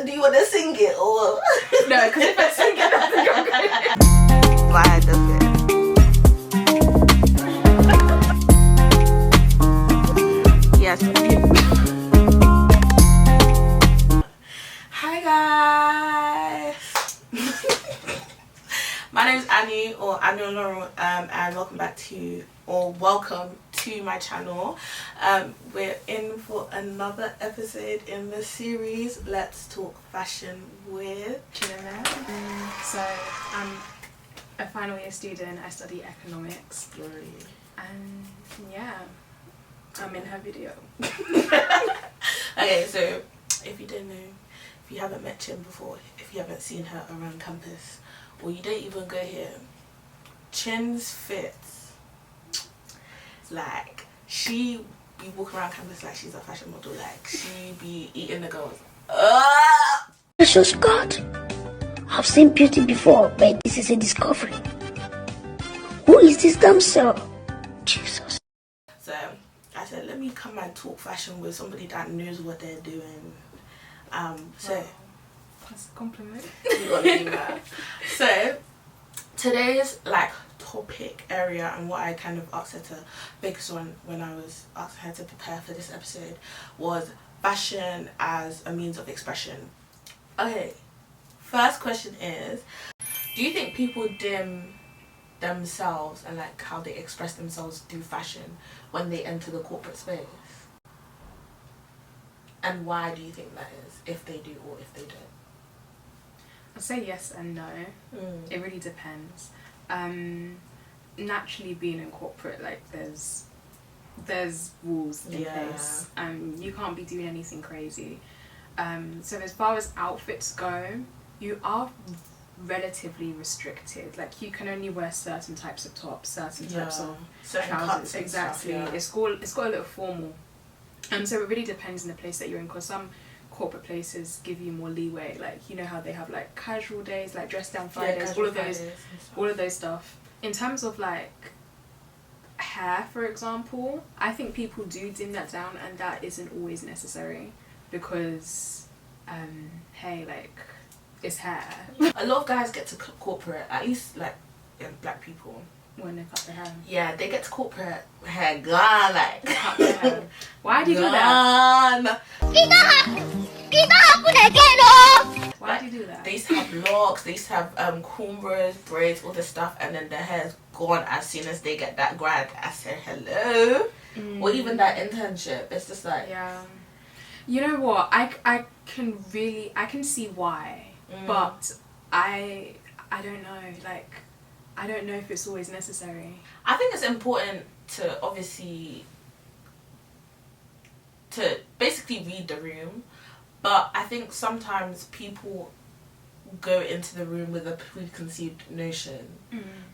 Do you want to sing it or? No, because if I sing it, I think I'm going to... My head does it. Yes. Hi guys. My name is Annie or Anuolorun, and welcome to my channel. We're in for another episode in the series Let's Talk Fashion with Chineme. So I'm a final year student. I study economics. Glory. And yeah, I'm in her video. Okay, so if you don't know, if you haven't met Chin before, if you haven't seen her around campus, or you don't even go here, Chin's fits, like, she be walking around campus like she's a fashion model, like she be eating the girls. Precious God, I've seen beauty before, but this is a discovery. Who is this damsel? Jesus. So I said, let me come and talk fashion with somebody that knows what they're doing. So wow. That's a compliment. You gotta do that. So today's like topic area and what I kind of asked her to focus on when I was asking her to prepare for this episode was fashion as a means of expression. Okay, first question is, do you think people dim themselves and like how they express themselves through fashion when they enter the corporate space? And why do you think that is, if they do or if they don't? I'd say yes and no. It really depends. Naturally, being in corporate, like there's rules in place. You can't be doing anything crazy. So as far as outfits go, you are relatively restricted. Like you can only wear certain types of tops, certain types of trousers. Exactly. Stuff, it's got a little formal. So it really depends on the place that you're in, because some corporate places give you more leeway. Like, you know how they have like casual days, like dress down Fridays, all of those stuff. In terms of like hair, for example, I think people do dim that down, and that isn't always necessary because hey, like, it's hair. A lot of guys get to corporate, at least like black people, when they cut their hair. Yeah, they get to corporate hair gone, like cut their hair. Why do you do that? Why do you do that? They used to have locks, they used to have cornrows, braids, all this stuff, and then their hair's gone as soon as they get that grad. I said hello. Or even that internship. It's just like, yeah. You know what? I can see why, but I don't know. Like, I don't know if it's always necessary. I think it's important to basically read the room, but I think sometimes people go into the room with a preconceived notion.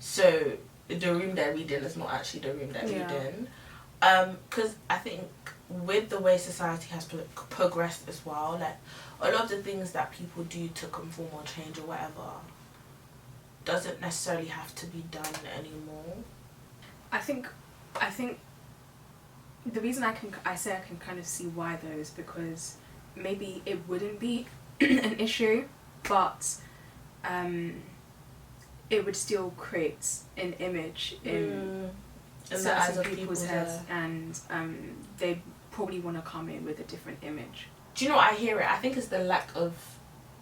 So the room they're reading is not actually the room they're reading. Because I think with the way society has progressed as well, like a lot of the things that people do to conform or change or whatever doesn't necessarily have to be done anymore. I think the reason I can kind of see why though is because maybe it wouldn't be an issue, but it would still create an image in the eyes of people's heads, and they probably want to come in with a different image. Do you know what I hear it? I think it's the lack of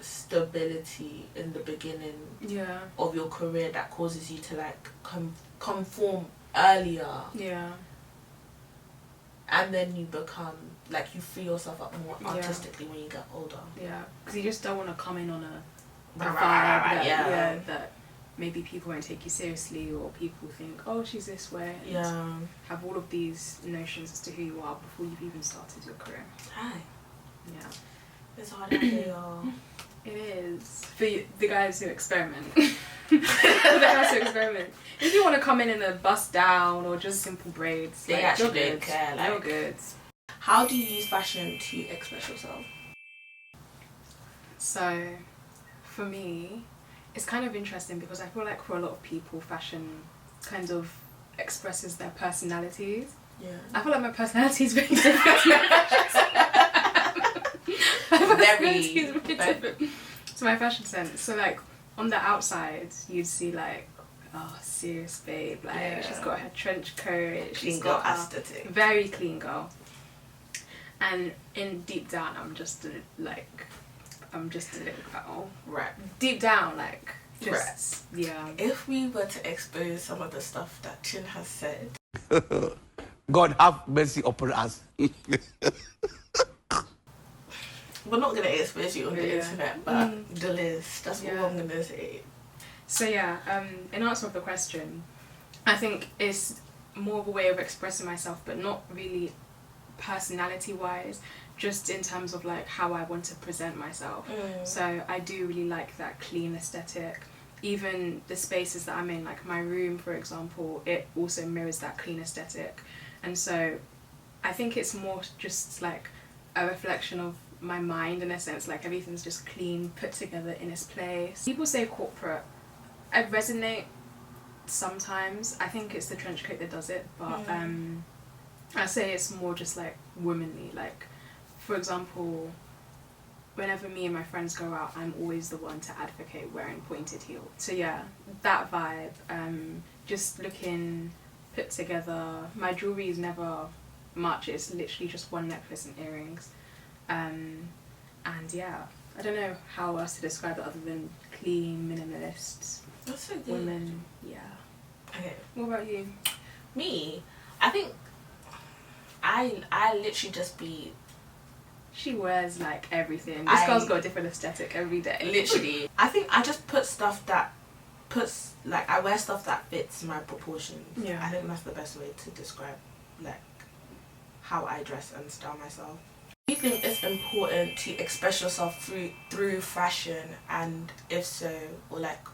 stability in the beginning of your career that causes you to like conform earlier, and then you become like, you free yourself up more artistically when you get older, because you just don't want to come in on a vibe that maybe people won't take you seriously, or people think, oh, she's this way, and have all of these notions as to who you are before you've even started your career. It's hard out there, y'all. It is. For the guys who experiment. If you want to come in a bust down or just simple braids, they actually don't care. Like, you're good. How do you use fashion to express yourself? So, for me, it's kind of interesting because I feel like for a lot of people, fashion kind of expresses their personalities. I feel like my personality is very different. very different to my fashion sense. So like on the outside, you'd see like, oh, serious babe, like she's got her trench coat, she's got her aesthetic, very clean girl. And in deep down, I'm just a little girl. Right. Deep down, like, just, yeah. If we were to expose some of the stuff that Chin has said. God have mercy upon us. We're not going to expose you on the internet, but the list, that's all I'm going to say. So yeah, in answer of the question, I think it's more of a way of expressing myself, but not really personality-wise, just in terms of like how I want to present myself. So I do really like that clean aesthetic. Even the spaces that I'm in, like my room for example, it also mirrors that clean aesthetic. And so I think it's more just like a reflection of my mind in a sense, like everything's just clean, put together in its place. People say corporate. I resonate sometimes. I think it's the trench coat that does it, but I say it's more just like womanly. Like, for example, whenever me and my friends go out, I'm always the one to advocate wearing pointed heels. So yeah, that vibe, just looking put together. My jewelry is never much, it's literally just one necklace and earrings. And yeah, I don't know how else to describe it other than clean, minimalist. That's so good. Women, yeah. Okay. What about you? Me? I think I literally just be... She wears like everything. This girl's got a different aesthetic every day. Literally. I think I just put stuff that puts, like, I wear stuff that fits my proportions. Yeah. I think that's the best way to describe, like, how I dress and style myself. Do you think it's important to express yourself through fashion, and if so, or like,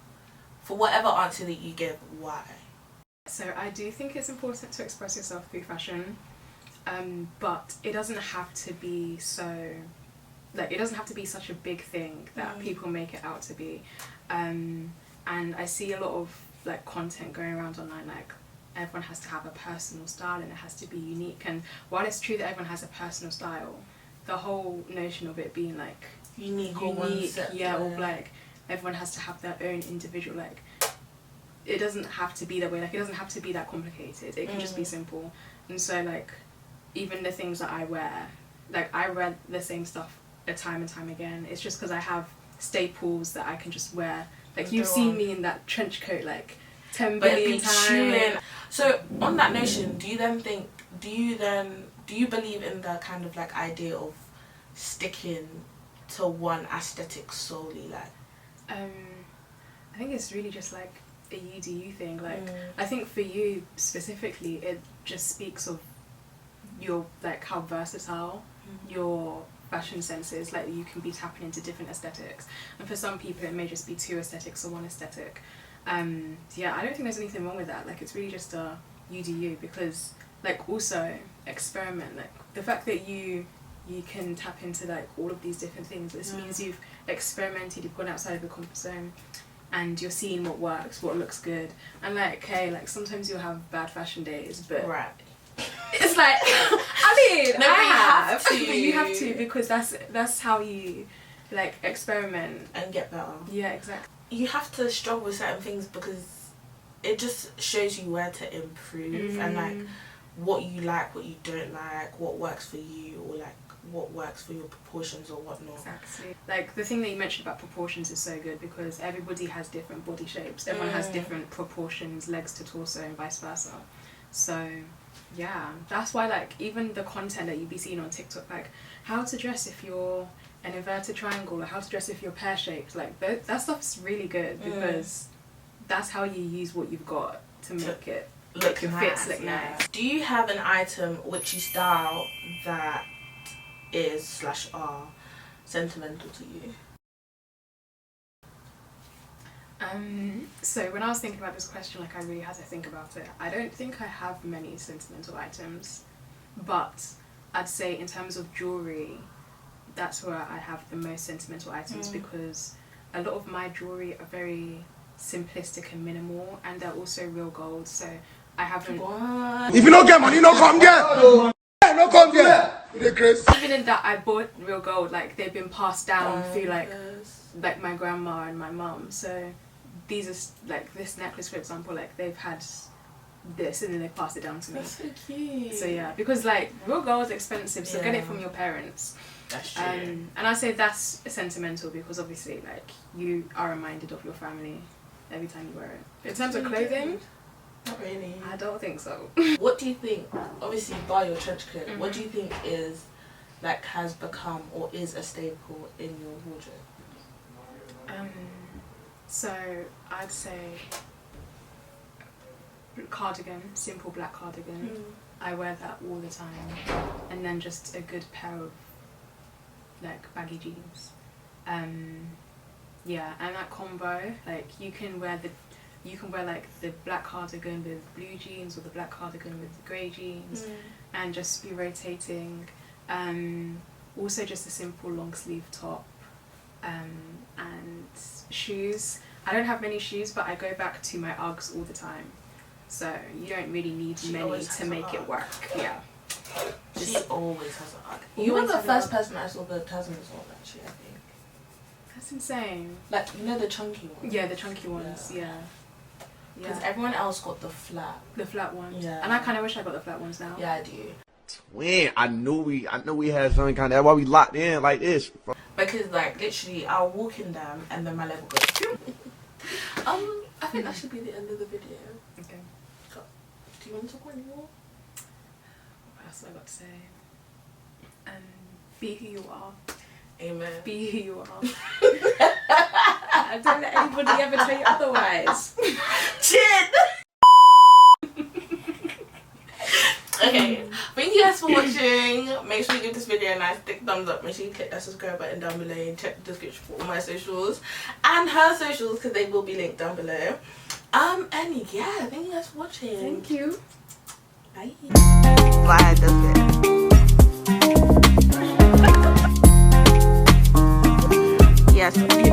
for whatever answer that you give, why? So I do think it's important to express yourself through fashion, but it doesn't have to be so, like, it doesn't have to be such a big thing that people make it out to be. And I see a lot of like content going around online, like everyone has to have a personal style and it has to be unique. And while it's true that everyone has a personal style, the whole notion of it being like unique, or like everyone has to have their own individual, like, it doesn't have to be that way. Like, it doesn't have to be that complicated. It can just be simple. And so like, even the things that I wear, like, I wear the same stuff time and time again. It's just because I have staples that I can just wear. Like, you've seen me in that trench coat like 10 billion times. So on that notion, do you believe in the kind of like idea of sticking to one aesthetic solely? Like, I think it's really just like a you do you thing. Like, I think for you specifically, it just speaks of your, like, how versatile your fashion sense is. Like, you can be tapping into different aesthetics, and for some people it may just be two aesthetics or one aesthetic. Yeah, I don't think there's anything wrong with that. Like, it's really just a you do you, because like, also experiment. Like, the fact that you can tap into like all of these different things, this means you've experimented, you've gone outside of your comfort zone, and you're seeing what works, what looks good. And like, hey, like, sometimes you'll have bad fashion days, but it's like, I mean, no, I have to. But you have to, because that's how you like experiment and get better. Yeah, exactly. You have to struggle with certain things because it just shows you where to improve and like what you like, what you don't like, what works for you, or like what works for your proportions or whatnot. Exactly. Like, the thing that you mentioned about proportions is so good, because everybody has different body shapes. Everyone has different proportions, legs to torso and vice versa. So yeah, that's why, like, even the content that you'd be seeing on TikTok, like how to dress if you're an inverted triangle, or how to dress if you're pear-shaped, like that stuff's really good, because that's how you use what you've got to make it look your nice. fits look nice. Do you have an item which you style that is / are sentimental to you? So when I was thinking about this question, like, I really had to think about it. I don't think I have many sentimental items, but I'd say in terms of jewellery, that's where I have the most sentimental items, because a lot of my jewellery are very simplistic and minimal, and they're also real gold, so I haven't... If you don't get money, no come here! No come here! Even in that, I bought real gold. Like they've been passed down through like my grandma and my mum. So these are like this necklace, for example. Like they've had this and then they passed it down to me. That's so cute. So yeah, because like real gold is expensive, so get it from your parents. That's true. And I say that's sentimental because obviously like you are reminded of your family every time you wear it. In terms of clothing, not really. I don't think so. What do you think? Obviously, bar your trench coat. What do you think is like has become or is a staple in your wardrobe? So I'd say cardigan, simple black cardigan. I wear that all the time, and then just a good pair of like baggy jeans. Yeah, and that combo, like you can wear like the black cardigan with blue jeans or the black cardigan with the grey jeans, and just be rotating. Also just a simple long sleeve top, and shoes. I don't have many shoes, but I go back to my Uggs all the time. So you don't really need many to make it work. Yeah. She always has an Ugg. You were the first person I saw the Tasmans on, actually, I think. That's insane. Like, you know the chunky ones? Yeah, the chunky ones, yeah. Because everyone else got the flat. The flat ones. Yeah. And I kind of wish I got the flat ones now. Yeah, I do. Twin, I knew we had something kind of. That's why we locked in like this. Because, like, literally, I'll walk in them and then my leg will go. I think that should be the end of the video. Okay. Do you want to talk anymore? What else have I got to say? Be who you are. Amen. Be who you are. Don't let anybody ever tell you otherwise. Chin! Okay, thank you guys for watching. Make sure you give this video a nice thick thumbs up. Make sure you click that subscribe button down below and check the description for all my socials and her socials because they will be linked down below. And yeah, thank you guys for watching. Thank you. Bye. Why does it? Yes.